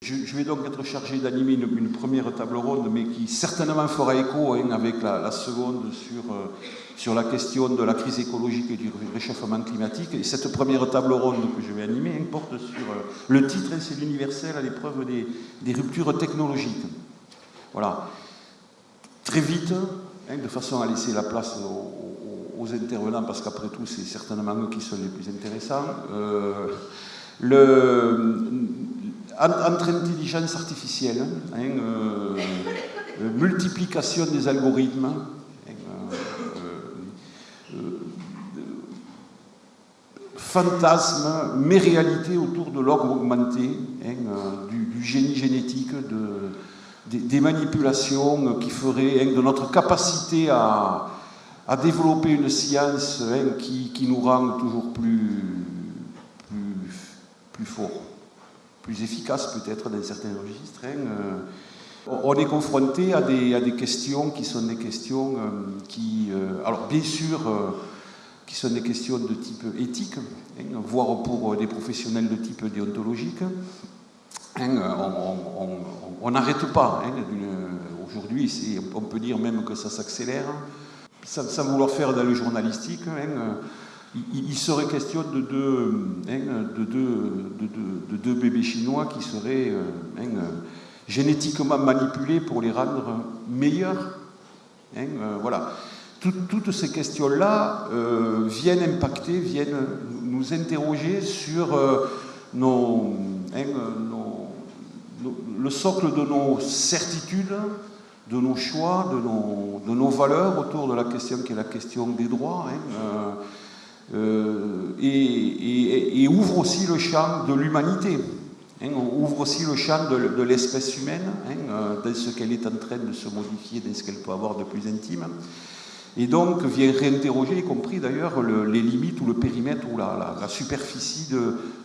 Je vais donc être chargé d'animer une première table ronde, mais qui certainement fera écho avec la seconde sur la question de la crise écologique et du réchauffement climatique. Et cette première table ronde que je vais animer porte sur le titre, c'est l'universel à l'épreuve des ruptures technologiques. Voilà. Très vite, de façon à laisser la place aux intervenants, parce qu'après tout, c'est certainement eux qui sont les plus intéressants. Entre intelligence artificielle, multiplication des algorithmes, fantasme, mais réalité autour de l'ordre augmenté, du génie génétique, des manipulations qui feraient de notre capacité à développer une science qui nous rend toujours plus fort, plus efficace peut-être dans certains registres. On est confronté à des questions qui sont des questions alors bien sûr, qui sont des questions de type éthique, voire pour des professionnels de type déontologique. On n'arrête pas. Aujourd'hui, on peut dire même que ça s'accélère. Sans vouloir faire dans le journalistique, il serait question de deux bébés chinois qui seraient génétiquement manipulés pour les rendre meilleurs. Voilà. Toutes ces questions-là viennent impacter, viennent nous interroger sur le socle de nos certitudes, de nos choix, de nos valeurs autour de la question qui est la question des droits, et ouvre aussi le champ de l'humanité, on ouvre aussi le champ de l'espèce humaine, dans ce qu'elle est en train de se modifier, dans ce qu'elle peut avoir de plus intime, et donc vient réinterroger, y compris d'ailleurs, les limites ou le périmètre ou la superficie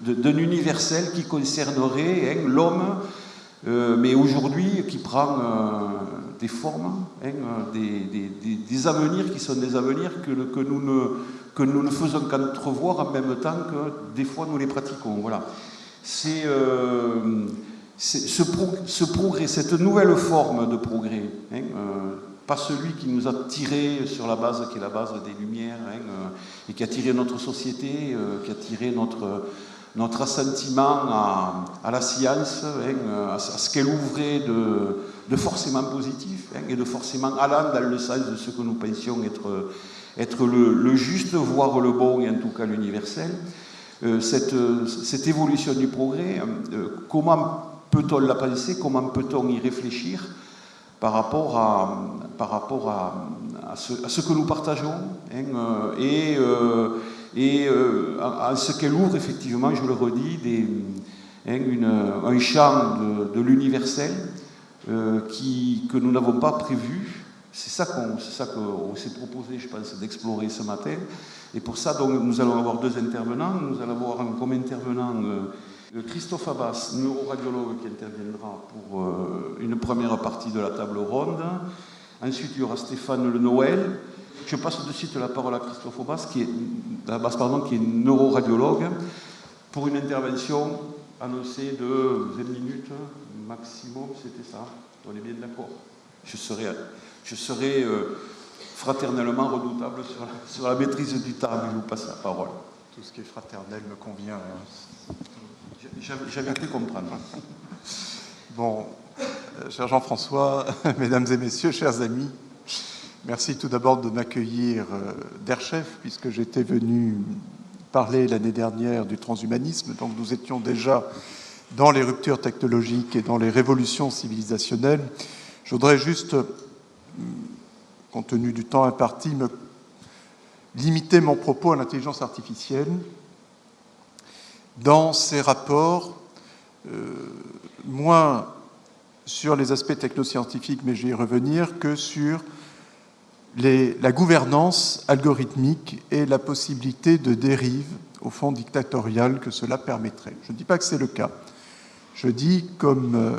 d'un universel qui concernerait l'homme, mais aujourd'hui qui prend des formes, des avenirs qui sont des avenirs que nous ne faisons qu'entrevoir en même temps que des fois nous les pratiquons. Voilà. C'est ce progrès, cette nouvelle forme de progrès, pas celui qui nous a tiré sur la base qui est la base des Lumières, et qui a tiré notre société, qui a tiré notre assentiment à la science, à ce qu'elle ouvrait de forcément positif, et de forcément allant dans le sens de ce que nous pensions être le juste, voire le bon, et en tout cas l'universel. Cette évolution du progrès, comment peut-on la penser, comment peut-on y réfléchir par rapport à ce que nous partageons, et à ce qu'elle ouvre effectivement, je le redis, un champ de l'universel que nous n'avons pas prévu. C'est ça qu'on s'est proposé, je pense, d'explorer ce matin. Et pour ça, donc, nous allons avoir deux intervenants. Nous allons avoir comme intervenant Christophe Abbas, neuroradiologue, qui interviendra pour une première partie de la table ronde. Ensuite, il y aura Stéphane Le Noël. Je passe de suite la parole à Christophe Abbas, qui est neuroradiologue, pour une intervention annoncée de 20 minutes maximum, c'était ça. On est bien d'accord. Je serai fraternellement redoutable sur la maîtrise du temps, mais je vous passe la parole. Tout ce qui est fraternel me convient. J'avais cru comprendre. Bon, cher Jean-François, mesdames et messieurs, chers amis, merci tout d'abord de m'accueillir d'Erchef, puisque j'étais venu parler l'année dernière du transhumanisme, donc nous étions déjà dans les ruptures technologiques et dans les révolutions civilisationnelles. Je voudrais juste, compte tenu du temps imparti, me limiter mon propos à l'intelligence artificielle dans ses rapports, moins sur les aspects technoscientifiques, mais je vais y revenir, que sur la gouvernance algorithmique et la possibilité de dérive, au fond, dictatoriale que cela permettrait. Je ne dis pas que c'est le cas. Je dis, comme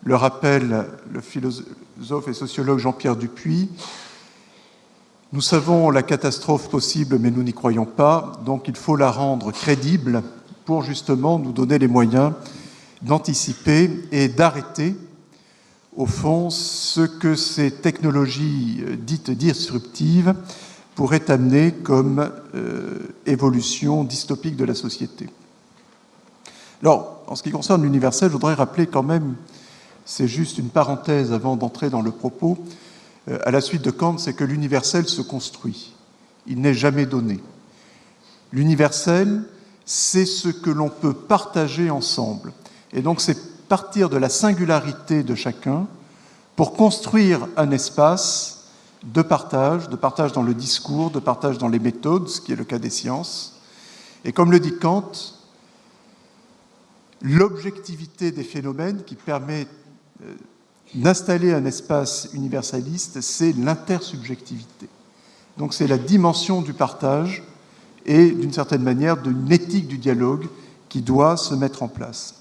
le rappelle le philosophe et sociologue Jean-Pierre Dupuy, nous savons la catastrophe possible, mais nous n'y croyons pas, donc il faut la rendre crédible pour justement nous donner les moyens d'anticiper et d'arrêter, au fond, ce que ces technologies dites disruptives pourraient amener comme évolution dystopique de la société. Alors, en ce qui concerne l'universel, je voudrais rappeler quand même, c'est juste une parenthèse avant d'entrer dans le propos, à la suite de Kant, c'est que l'universel se construit. Il n'est jamais donné. L'universel, c'est ce que l'on peut partager ensemble. Et donc, c'est partir de la singularité de chacun pour construire un espace de partage dans le discours, de partage dans les méthodes, ce qui est le cas des sciences. Et comme le dit Kant, l'objectivité des phénomènes qui permet d'installer un espace universaliste, c'est l'intersubjectivité. Donc c'est la dimension du partage et, d'une certaine manière, d'une éthique du dialogue qui doit se mettre en place.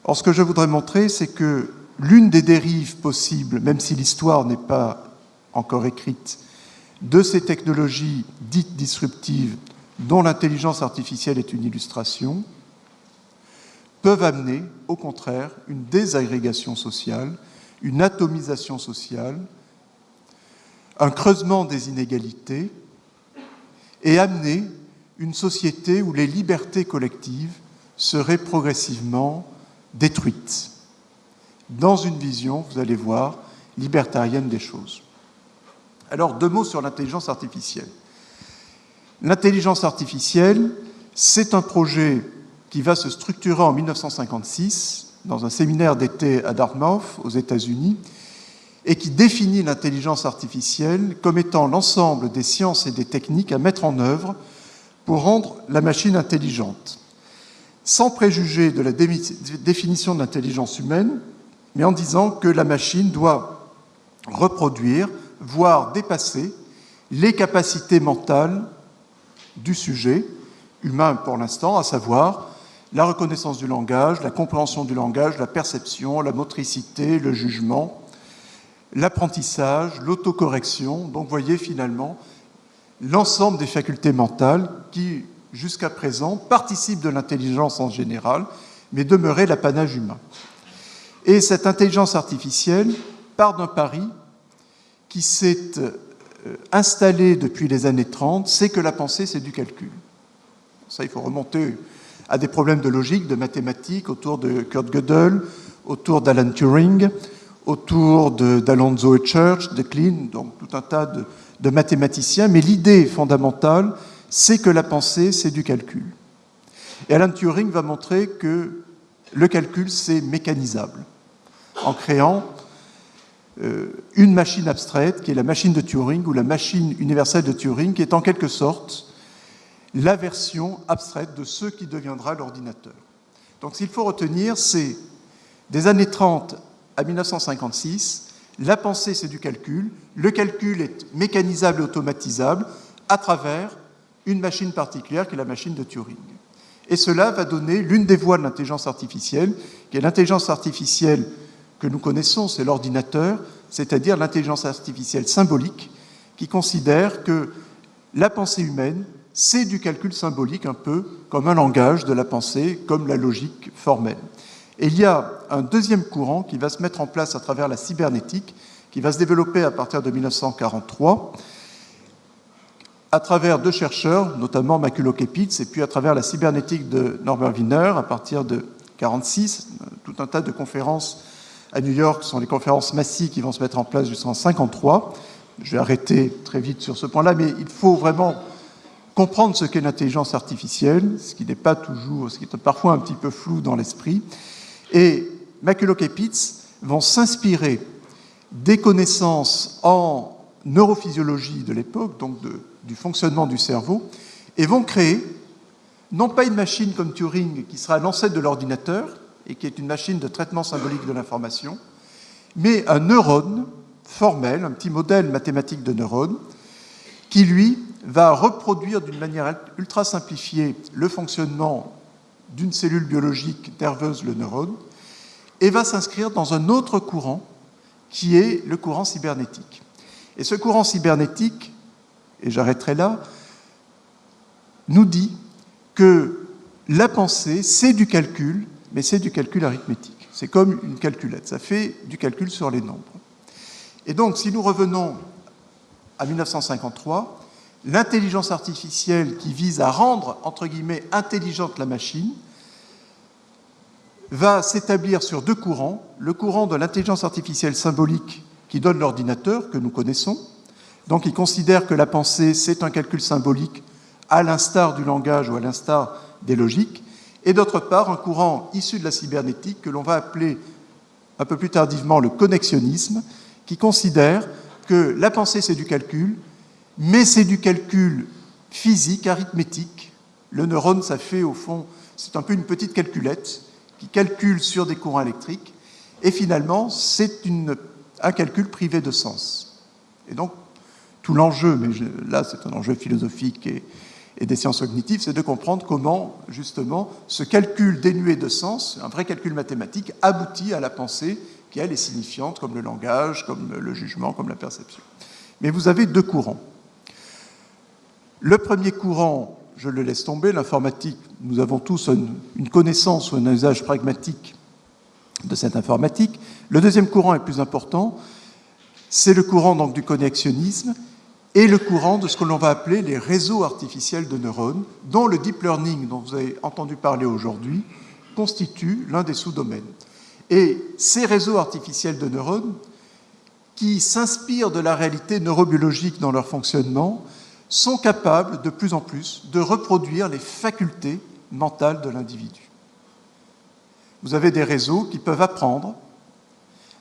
Or, ce que je voudrais montrer, c'est que l'une des dérives possibles, même si l'histoire n'est pas encore écrite, de ces technologies dites disruptives, dont l'intelligence artificielle est une illustration, peuvent amener, au contraire, une désagrégation sociale, une atomisation sociale, un creusement des inégalités, et amener une société où les libertés collectives seraient progressivement détruites, dans une vision, vous allez voir, libertarienne des choses. Alors, 2 mots sur l'intelligence artificielle. L'intelligence artificielle, c'est un projet qui va se structurer en 1956 dans un séminaire d'été à Dartmouth, aux États-Unis, et qui définit l'intelligence artificielle comme étant l'ensemble des sciences et des techniques à mettre en œuvre pour rendre la machine intelligente, sans préjuger de la définition de l'intelligence humaine, mais en disant que la machine doit reproduire, voire dépasser, les capacités mentales du sujet, humain pour l'instant, à savoir la reconnaissance du langage, la compréhension du langage, la perception, la motricité, le jugement, l'apprentissage, l'autocorrection. Donc, vous voyez finalement l'ensemble des facultés mentales qui, jusqu'à présent, participent de l'intelligence en général, mais demeuraient l'apanage humain. Et cette intelligence artificielle part d'un pari qui s'est installé depuis les années 30, c'est que la pensée, c'est du calcul. Ça, il faut remonter à des problèmes de logique, de mathématiques, autour de Kurt Gödel, autour d'Alan Turing, autour d'Alonzo et Church, de Klein, donc tout un tas de mathématiciens. Mais l'idée fondamentale, c'est que la pensée, c'est du calcul. Et Alan Turing va montrer que le calcul, c'est mécanisable, en créant une machine abstraite, qui est la machine de Turing, ou la machine universelle de Turing, qui est en quelque sorte la version abstraite de ce qui deviendra l'ordinateur. Donc, ce qu'il faut retenir, c'est des années 30 à 1956, la pensée, c'est du calcul, le calcul est mécanisable et automatisable à travers une machine particulière qui est la machine de Turing. Et cela va donner l'une des voies de l'intelligence artificielle, qui est l'intelligence artificielle que nous connaissons, c'est l'ordinateur, c'est-à-dire l'intelligence artificielle symbolique, qui considère que la pensée humaine, c'est du calcul symbolique, un peu comme un langage de la pensée, comme la logique formelle. Et il y a un deuxième courant qui va se mettre en place à travers la cybernétique, qui va se développer à partir de 1943, à travers 2 chercheurs, notamment Makulo-Kepitz, et puis à travers la cybernétique de Norbert Wiener, à partir de 1946, tout un tas de conférences à New York, ce sont les conférences massives qui vont se mettre en place jusqu'en 1953. Je vais arrêter très vite sur ce point-là, mais il faut vraiment comprendre ce qu'est l'intelligence artificielle, ce qui n'est pas toujours, ce qui est parfois un petit peu flou dans l'esprit. Et Makulo-Kepitz vont s'inspirer des connaissances en neurophysiologie de l'époque, donc du fonctionnement du cerveau, et vont créer, non pas une machine comme Turing, qui sera l'ancêtre de l'ordinateur, et qui est une machine de traitement symbolique de l'information, mais un neurone formel, un petit modèle mathématique de neurone, qui, lui, va reproduire d'une manière ultra simplifiée le fonctionnement d'une cellule biologique nerveuse, le neurone, et va s'inscrire dans un autre courant, qui est le courant cybernétique. Et ce courant cybernétique, et j'arrêterai là, nous dit que la pensée, c'est du calcul, mais c'est du calcul arithmétique. C'est comme une calculette, ça fait du calcul sur les nombres. Et donc, si nous revenons à 1953, l'intelligence artificielle qui vise à rendre, entre guillemets, intelligente la machine, va s'établir sur deux courants. Le courant de l'intelligence artificielle symbolique qui donne l'ordinateur, que nous connaissons. Donc, il considère que la pensée, c'est un calcul symbolique à l'instar du langage ou à l'instar des logiques. Et d'autre part, un courant issu de la cybernétique que l'on va appeler un peu plus tardivement le connexionnisme, qui considère que la pensée, c'est du calcul, mais c'est du calcul physique, arithmétique. Le neurone, ça fait, au fond, c'est un peu une petite calculette qui calcule sur des courants électriques, et finalement, c'est un calcul privé de sens. Et donc, tout l'enjeu, mais là, c'est un enjeu philosophique et des sciences cognitives, c'est de comprendre comment, justement, ce calcul dénué de sens, un vrai calcul mathématique, aboutit à la pensée qui, elle, est signifiante, comme le langage, comme le jugement, comme la perception. Mais vous avez deux courants. Le premier courant, je le laisse tomber, l'informatique, nous avons tous une connaissance ou un usage pragmatique de cette informatique. Le deuxième courant est plus important, c'est le courant donc, du connexionnisme et le courant de ce que l'on va appeler les réseaux artificiels de neurones, dont le deep learning, dont vous avez entendu parler aujourd'hui, constitue l'un des sous-domaines. Et ces réseaux artificiels de neurones, qui s'inspirent de la réalité neurobiologique dans leur fonctionnement, sont capables de plus en plus de reproduire les facultés mentales de l'individu. Vous avez des réseaux qui peuvent apprendre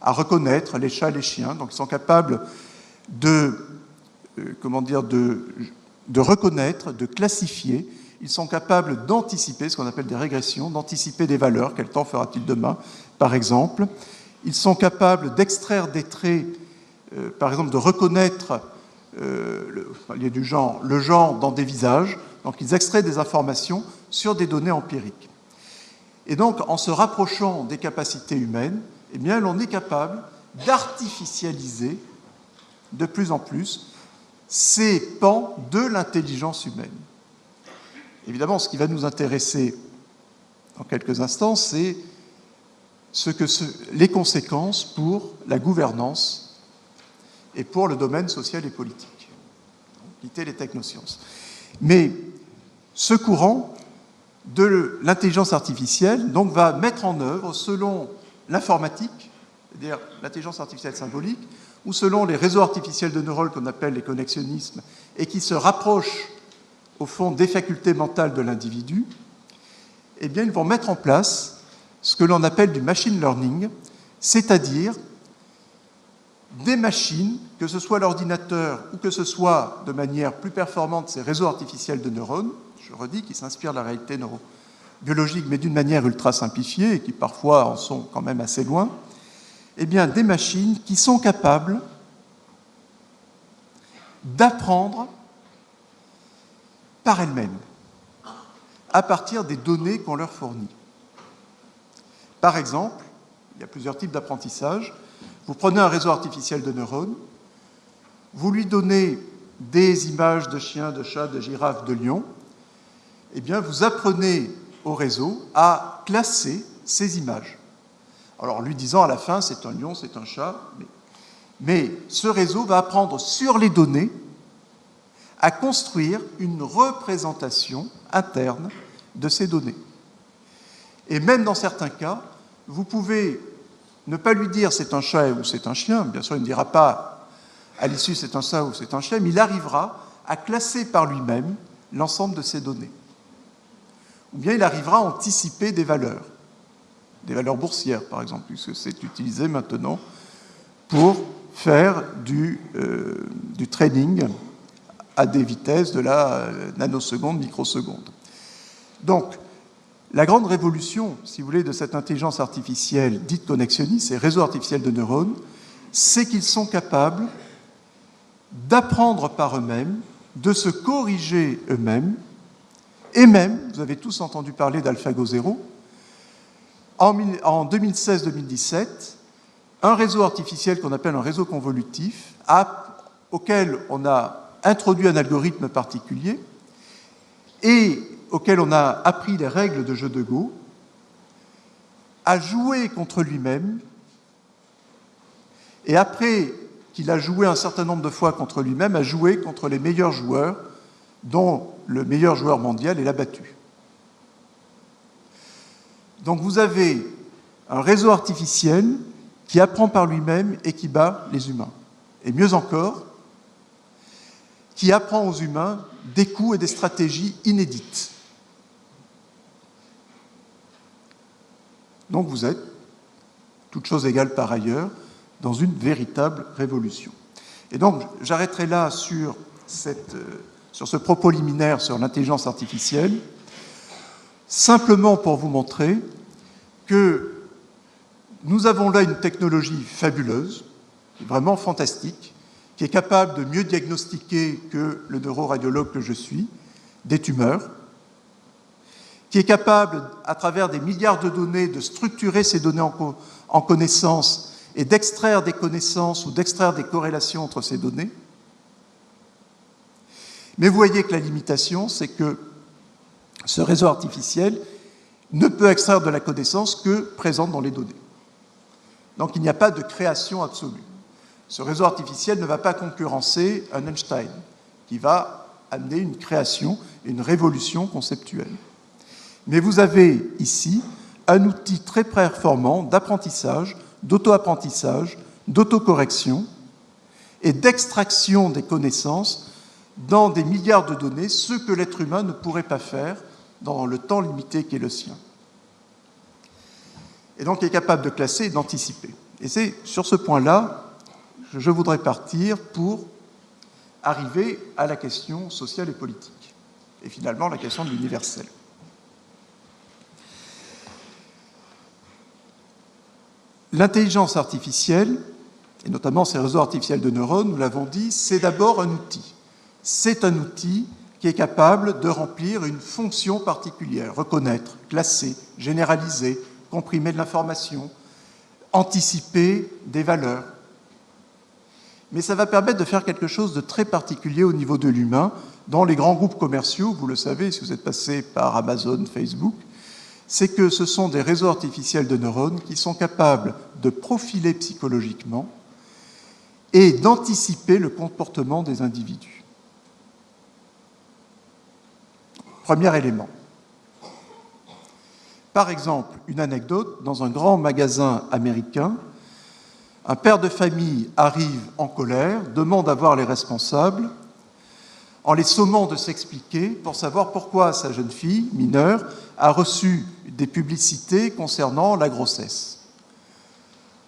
à reconnaître les chats et les chiens, donc ils sont capables de reconnaître, de classifier, ils sont capables d'anticiper, ce qu'on appelle des régressions, d'anticiper des valeurs, quel temps fera-t-il demain, par exemple. Ils sont capables d'extraire des traits, par exemple de reconnaître le genre dans des visages, donc ils extraient des informations sur des données empiriques. Et donc, en se rapprochant des capacités humaines, eh bien, l'on est capable d'artificialiser de plus en plus ces pans de l'intelligence humaine. Évidemment, ce qui va nous intéresser dans quelques instants, c'est les conséquences pour la gouvernance et pour le domaine social et politique. Donc, quitter les technosciences. Mais ce courant de l'intelligence artificielle donc, va mettre en œuvre, selon l'informatique, c'est-à-dire l'intelligence artificielle symbolique, ou selon les réseaux artificiels de neurones qu'on appelle les connexionnismes, et qui se rapprochent, au fond, des facultés mentales de l'individu, eh bien, ils vont mettre en place ce que l'on appelle du machine learning, c'est-à-dire des machines, que ce soit l'ordinateur ou que ce soit de manière plus performante ces réseaux artificiels de neurones, je redis, qui s'inspirent de la réalité neurobiologique, mais d'une manière ultra simplifiée et qui parfois en sont quand même assez loin, eh bien, des machines qui sont capables d'apprendre par elles-mêmes, à partir des données qu'on leur fournit. Par exemple, il y a plusieurs types d'apprentissage. Vous prenez un réseau artificiel de neurones, vous lui donnez des images de chiens, de chats, de girafes, de lions, eh bien, vous apprenez au réseau à classer ces images. Alors, lui disant à la fin, c'est un lion, c'est un chat, mais ce réseau va apprendre sur les données à construire une représentation interne de ces données. Et même dans certains cas, vous pouvez ne pas lui dire c'est un chat ou c'est un chien, bien sûr il ne dira pas à l'issue c'est un chat ou c'est un chien, mais il arrivera à classer par lui-même l'ensemble de ces données. Ou bien il arrivera à anticiper des valeurs boursières par exemple, puisque c'est utilisé maintenant pour faire du trading à des vitesses de la nanoseconde, microseconde. Donc, la grande révolution, si vous voulez, de cette intelligence artificielle dite connexionniste, ces réseaux artificiels de neurones, c'est qu'ils sont capables d'apprendre par eux-mêmes, de se corriger eux-mêmes, et même, vous avez tous entendu parler d'AlphaGo Zero, en 2016-2017, un réseau artificiel qu'on appelle un réseau convolutif, auquel on a introduit un algorithme particulier et auquel on a appris les règles de jeu de Go, à jouer contre lui-même, et après qu'il a joué un certain nombre de fois contre lui-même, à jouer contre les meilleurs joueurs, dont le meilleur joueur mondial est l'a battu. Donc vous avez un réseau artificiel qui apprend par lui-même et qui bat les humains. Et mieux encore, qui apprend aux humains des coups et des stratégies inédites. Donc vous êtes, toutes choses égales par ailleurs, dans une véritable révolution. Et donc j'arrêterai là sur ce propos liminaire sur l'intelligence artificielle, simplement pour vous montrer que nous avons là une technologie fabuleuse, vraiment fantastique, qui est capable de mieux diagnostiquer que le neuroradiologue que je suis, des tumeurs, qui est capable, à travers des milliards de données, de structurer ces données en connaissances et d'extraire des connaissances ou d'extraire des corrélations entre ces données. Mais vous voyez que la limitation, c'est que ce réseau artificiel ne peut extraire de la connaissance que présente dans les données. Donc il n'y a pas de création absolue. Ce réseau artificiel ne va pas concurrencer un Einstein, qui va amener une création, une révolution conceptuelle. Mais vous avez ici un outil très performant d'apprentissage, d'auto-apprentissage, d'autocorrection et d'extraction des connaissances dans des milliards de données, ce que l'être humain ne pourrait pas faire dans le temps limité qui est le sien. Et donc, il est capable de classer et d'anticiper. Et c'est sur ce point-là que je voudrais partir pour arriver à la question sociale et politique, et finalement la question de l'universel. L'intelligence artificielle, et notamment ces réseaux artificiels de neurones, nous l'avons dit, c'est d'abord un outil. C'est un outil qui est capable de remplir une fonction particulière, reconnaître, classer, généraliser, comprimer de l'information, anticiper des valeurs. Mais ça va permettre de faire quelque chose de très particulier au niveau de l'humain. Dans les grands groupes commerciaux, vous le savez, si vous êtes passé par Amazon, Facebook, c'est que ce sont des réseaux artificiels de neurones qui sont capables de profiler psychologiquement et d'anticiper le comportement des individus. Premier élément. Par exemple, une anecdote, dans un grand magasin américain, un père de famille arrive en colère, demande à voir les responsables, en les sommant de s'expliquer pour savoir pourquoi sa jeune fille, mineure, a reçu des publicités concernant la grossesse,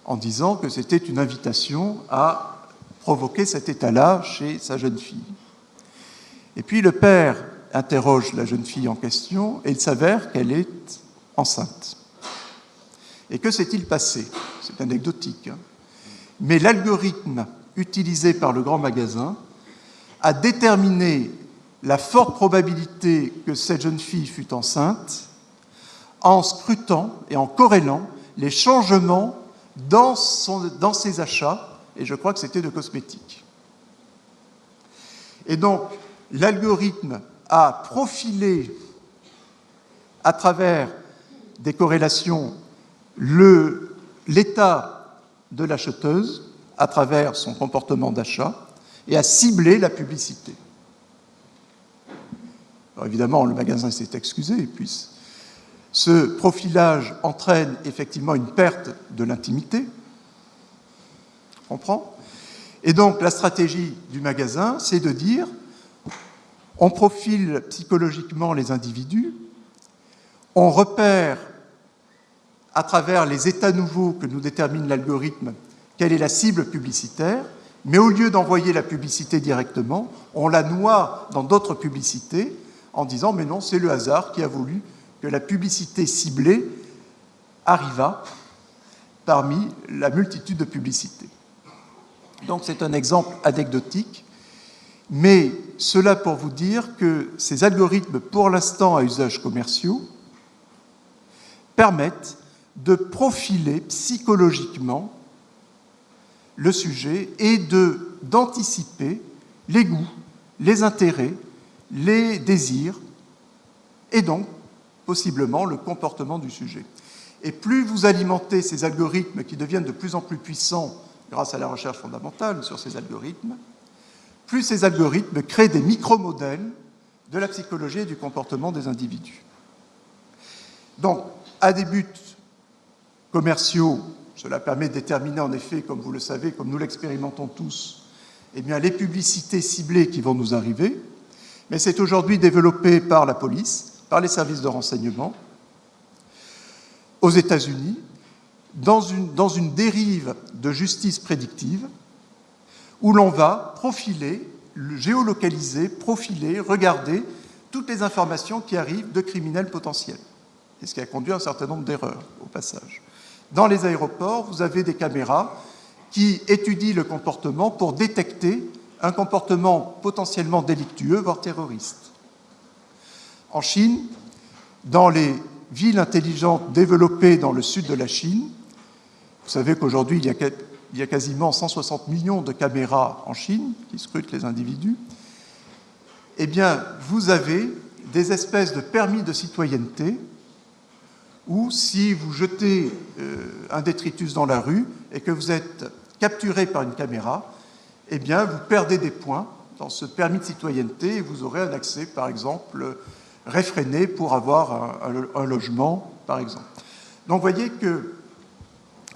en disant que c'était une invitation à provoquer cet état-là chez sa jeune fille. Et puis le père interroge la jeune fille en question et il s'avère qu'elle est enceinte. Et que s'est-il passé? C'est anecdotique, hein. Mais l'algorithme utilisé par le grand magasin a déterminé la forte probabilité que cette jeune fille fût enceinte en scrutant et en corrélant les changements dans ses achats, et je crois que c'était de cosmétiques. Et donc, l'algorithme a profilé à travers des corrélations l'état de l'acheteuse à travers son comportement d'achat et a ciblé la publicité. Alors évidemment, le magasin s'est excusé, puis ce profilage entraîne effectivement une perte de l'intimité. On comprend ? Et donc la stratégie du magasin, c'est de dire on profile psychologiquement les individus, on repère à travers les états nouveaux que nous détermine l'algorithme quelle est la cible publicitaire, mais au lieu d'envoyer la publicité directement, on la noie dans d'autres publicités en disant « mais non, c'est le hasard qui a voulu que la publicité ciblée arriva parmi la multitude de publicités ». Donc c'est un exemple anecdotique, mais cela pour vous dire que ces algorithmes, pour l'instant à usage commerciaux, permettent de profiler psychologiquement le sujet et d'anticiper les goûts, les intérêts, les désirs et donc possiblement le comportement du sujet. Et plus vous alimentez ces algorithmes qui deviennent de plus en plus puissants grâce à la recherche fondamentale sur ces algorithmes, plus ces algorithmes créent des micro-modèles de la psychologie et du comportement des individus. Donc, à des buts commerciaux, cela permet de déterminer en effet, comme vous le savez, comme nous l'expérimentons tous, eh bien, les publicités ciblées qui vont nous arriver, mais c'est aujourd'hui développé par la police, par les services de renseignement, aux États-Unis, dans une dérive de justice prédictive, où l'on va profiler, géolocaliser, profiler, regarder toutes les informations qui arrivent de criminels potentiels. Et ce qui a conduit à un certain nombre d'erreurs, au passage. Dans les aéroports, vous avez des caméras qui étudient le comportement pour détecter un comportement potentiellement délictueux, voire terroriste. En Chine, dans les villes intelligentes développées dans le sud de la Chine, vous savez qu'aujourd'hui, il y a quasiment 160 millions de caméras en Chine qui scrutent les individus, eh bien, vous avez des espèces de permis de citoyenneté où, si vous jetez un détritus dans la rue et que vous êtes capturé par une caméra, eh bien, vous perdez des points dans ce permis de citoyenneté et vous aurez un accès, par exemple, réfréné pour avoir un logement, par exemple. Donc, vous voyez que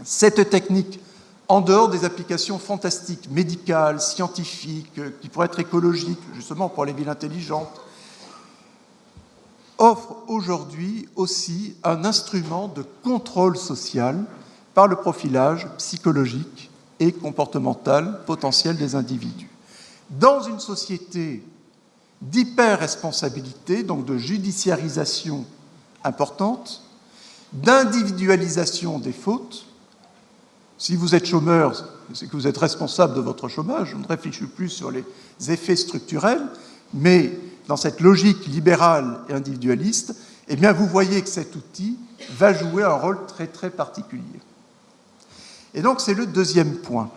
cette technique, en dehors des applications fantastiques, médicales, scientifiques, qui pourraient être écologiques, justement pour les villes intelligentes, offre aujourd'hui aussi un instrument de contrôle social par le profilage psychologique et comportemental potentiel des individus. Dans une société d'hyper-responsabilité, donc de judiciarisation importante, d'individualisation des fautes. Si vous êtes chômeur, c'est que vous êtes responsable de votre chômage. Je ne réfléchis plus sur les effets structurels, mais dans cette logique libérale et individualiste, eh bien, vous voyez que cet outil va jouer un rôle très, très particulier. Et donc, c'est le deuxième point.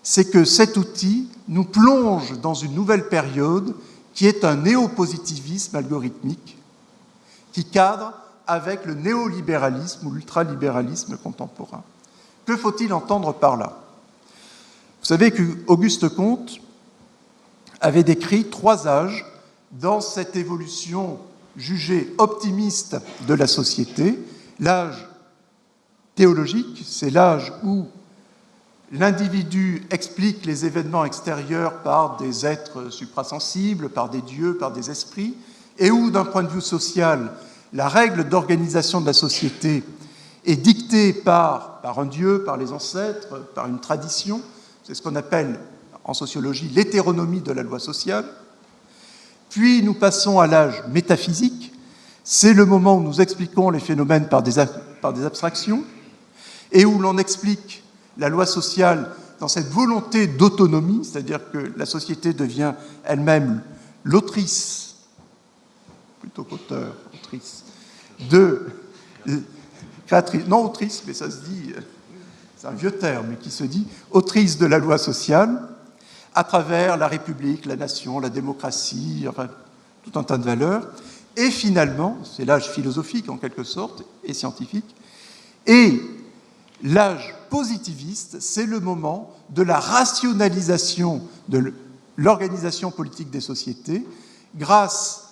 C'est que cet outil nous plonge dans une nouvelle période qui est un néopositivisme algorithmique qui cadre avec le néolibéralisme ou l'ultralibéralisme contemporain. Que faut-il entendre par là? Vous savez qu'Auguste Comte avait décrit 3 âges dans cette évolution jugée optimiste de la société. L'âge théologique, c'est l'âge où l'individu explique les événements extérieurs par des êtres suprasensibles, par des dieux, par des esprits, et où, d'un point de vue social, la règle d'organisation de la société est dictée par un dieu, par les ancêtres, par une tradition. C'est ce qu'on appelle en sociologie l'hétéronomie de la loi sociale. Puis nous passons à l'âge métaphysique. C'est le moment où nous expliquons les phénomènes par des abstractions et où l'on explique la loi sociale dans cette volonté d'autonomie, c'est-à-dire que la société devient elle-même l'autrice, plutôt qu'auteur, autrice, créatrice, non autrice, mais ça se dit, c'est un vieux terme, mais qui se dit autrice de la loi sociale, à travers la République, la nation, la démocratie, enfin, tout un tas de valeurs. Et finalement, c'est l'âge philosophique en quelque sorte, et scientifique, et l'âge positiviste, c'est le moment de la rationalisation de l'organisation politique des sociétés grâce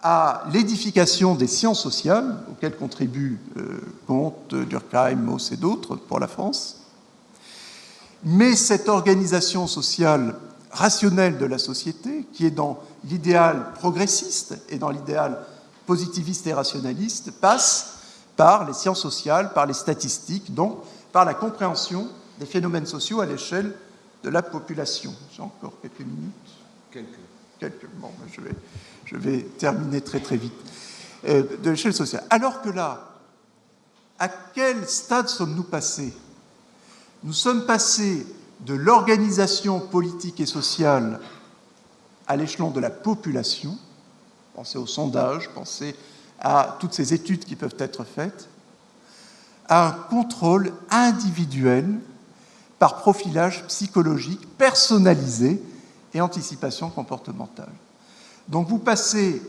à l'édification des sciences sociales, auxquelles contribuent Comte, Durkheim, Mauss et d'autres pour la France. Mais cette organisation sociale rationnelle de la société, qui est dans l'idéal progressiste et dans l'idéal positiviste et rationaliste, passe par les sciences sociales, par les statistiques, donc par la compréhension des phénomènes sociaux à l'échelle de la population. J'ai encore quelques minutes. Quelques. Bon, je vais terminer très très vite. De l'échelle sociale. Alors que là, à quel stade sommes-nous passés? Nous sommes passés de l'organisation politique et sociale à l'échelon de la population. Pensez aux sondages, pensez à toutes ces études qui peuvent être faites, à un contrôle individuel par profilage psychologique personnalisé et anticipation comportementale. Donc vous passez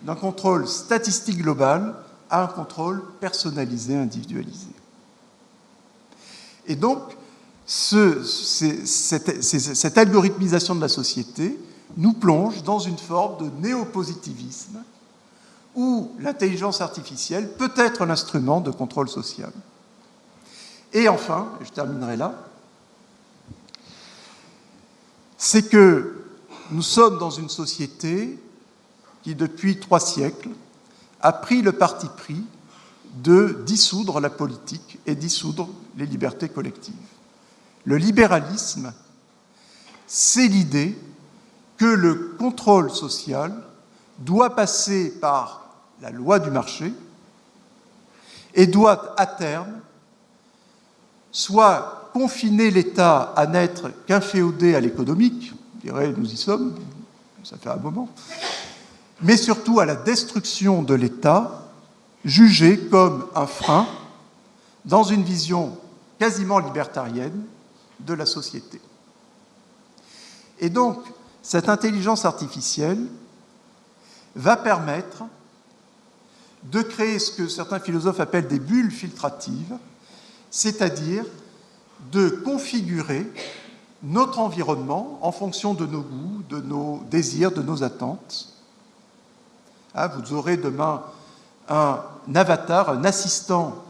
d'un contrôle statistique global à un contrôle personnalisé, individualisé. Et donc, cette algorithmisation de la société nous plonge dans une forme de néopositivisme où l'intelligence artificielle peut être l'instrument de contrôle social. Et enfin, je terminerai là, c'est que nous sommes dans une société qui, depuis 3 siècles, a pris le parti pris de dissoudre la politique et dissoudre les libertés collectives. Le libéralisme, c'est l'idée que le contrôle social doit passer par la loi du marché et doit, à terme, soit confiner l'État à n'être qu'inféodé à l'économique, je dirais, nous y sommes, ça fait un moment, mais surtout à la destruction de l'État, jugé comme un frein dans une vision quasiment libertarienne de la société. Et donc, cette intelligence artificielle va permettre de créer ce que certains philosophes appellent des bulles filtratives, c'est-à-dire de configurer notre environnement en fonction de nos goûts, de nos désirs, de nos attentes. Vous aurez demain un avatar, un assistant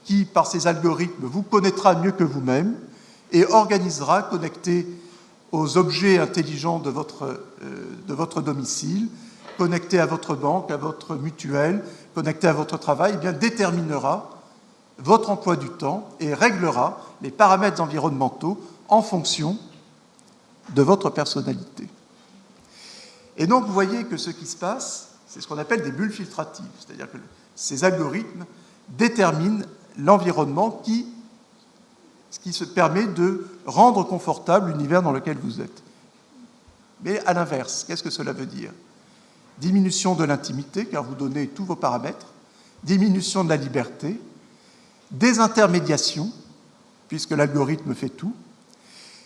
qui, par ses algorithmes, vous connaîtra mieux que vous-même et organisera, connecté aux objets intelligents de votre domicile, connecté à votre banque, à votre mutuelle, connecté à votre travail, eh bien, déterminera votre emploi du temps et réglera les paramètres environnementaux en fonction de votre personnalité. Et donc, vous voyez que ce qui se passe, c'est ce qu'on appelle des bulles filtratives, c'est-à-dire que ces algorithmes déterminent l'environnement qui se permet de rendre confortable l'univers dans lequel vous êtes. Mais à l'inverse, qu'est-ce que cela veut dire? Diminution de l'intimité, car vous donnez tous vos paramètres, diminution de la liberté, désintermédiation, puisque l'algorithme fait tout,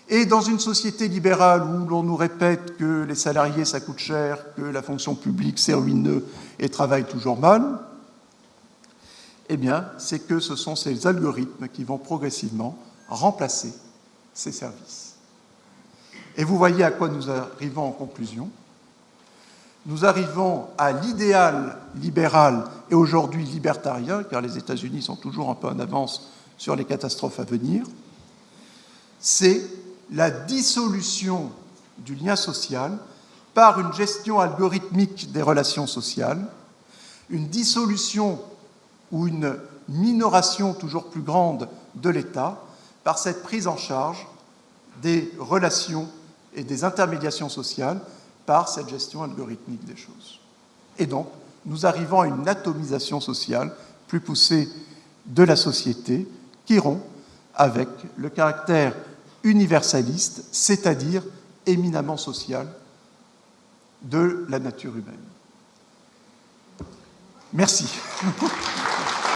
et dans une société libérale où l'on nous répète que les salariés, ça coûte cher, que la fonction publique, c'est ruineux et travaille toujours mal, eh bien, c'est que ce sont ces algorithmes qui vont progressivement remplacer ces services. Et vous voyez à quoi nous arrivons en conclusion. Nous arrivons à l'idéal libéral et aujourd'hui libertarien, car les États-Unis sont toujours un peu en avance sur les catastrophes à venir, c'est la dissolution du lien social par une gestion algorithmique des relations sociales, une dissolution ou une minoration toujours plus grande de l'État par cette prise en charge des relations et des intermédiations sociales par cette gestion algorithmique des choses. Et donc, nous arrivons à une atomisation sociale plus poussée de la société qui rompt avec le caractère universaliste, c'est-à-dire éminemment social, de la nature humaine. Merci.